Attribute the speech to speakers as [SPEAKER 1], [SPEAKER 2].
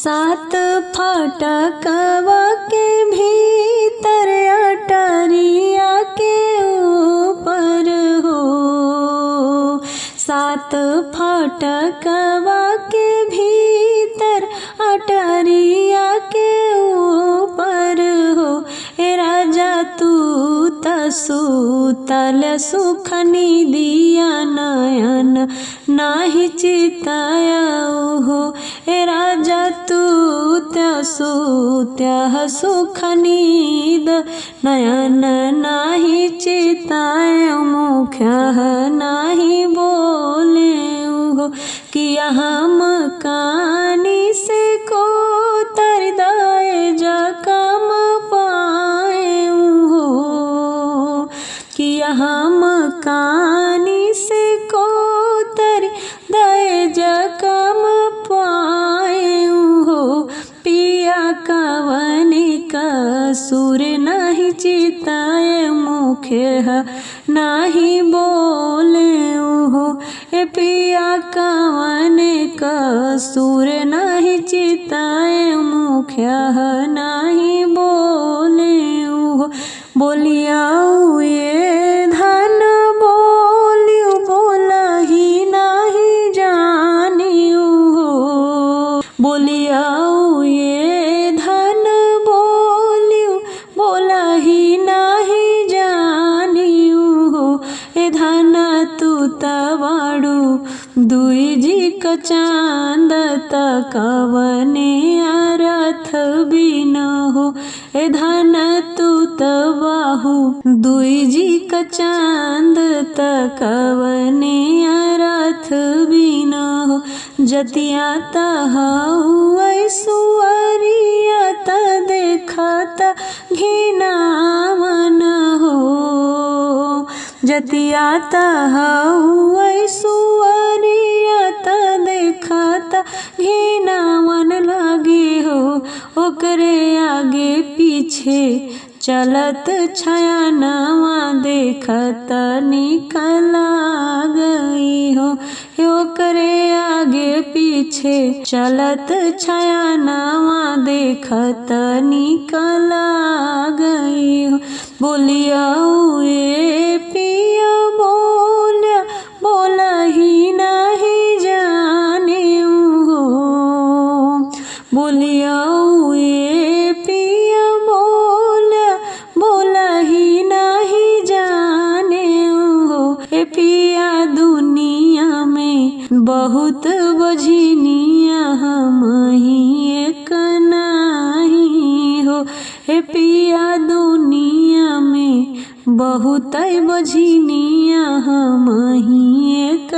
[SPEAKER 1] सात फाटकवा के भीतर अटरिया के ऊपर हो। सात फाटकवा के भीतर अटरिया के ऊपर हो। ए राजा तू तसुतल सुखनी दिया नयन नाही चिताया हो। ए राजा तू त्यासुत्या सुखनीद नयन नाही चिताय मुख्य नाही बोले हो। किया हम कानी से को तरदाय जकम पाए हो। किया हम कानी से को तरदाय जकम पाए हो। पिया कवन कसूर नहीं चिताए मुख्य नाही बोले हो। ए पिया कवन कसूर नहीं चिताए मुख्य नाही बोले हो। बोलिया ये धन बोलियो बोला ही नहीं जानियो हो। बोलिया ये धन बोलियो बोला ही नहीं जानियो हो। ए धन तू तवाड़ू दुई जी का चांद तकवने अर्थ भी न हो। ए धन तू तबाहू दुई जी का चांद तकवने अर्थ भी न हो। जतिया तहाऊ सुअरिया त देखता घिनावन हो। जतिया तहाऊ सुअरिया त देखता घिनावन लागे हो। ओकरे आगे पीछे चलत छाया नवा देखत निकला गई हो। ओकरे आगे पीछे चलत छाया नवा देखत निकला गई हो। बोलिया ये पिया बोलिया बोला ही नहीं जाने हो। बोलिया ये पिया बोलिया बोला ही नहीं जाने हो। ए पिया दुनिया में बहुत बझनिया हम ही एक नहीं हो। ए पिया दुनिया में बहुत बझनिया हम ही एक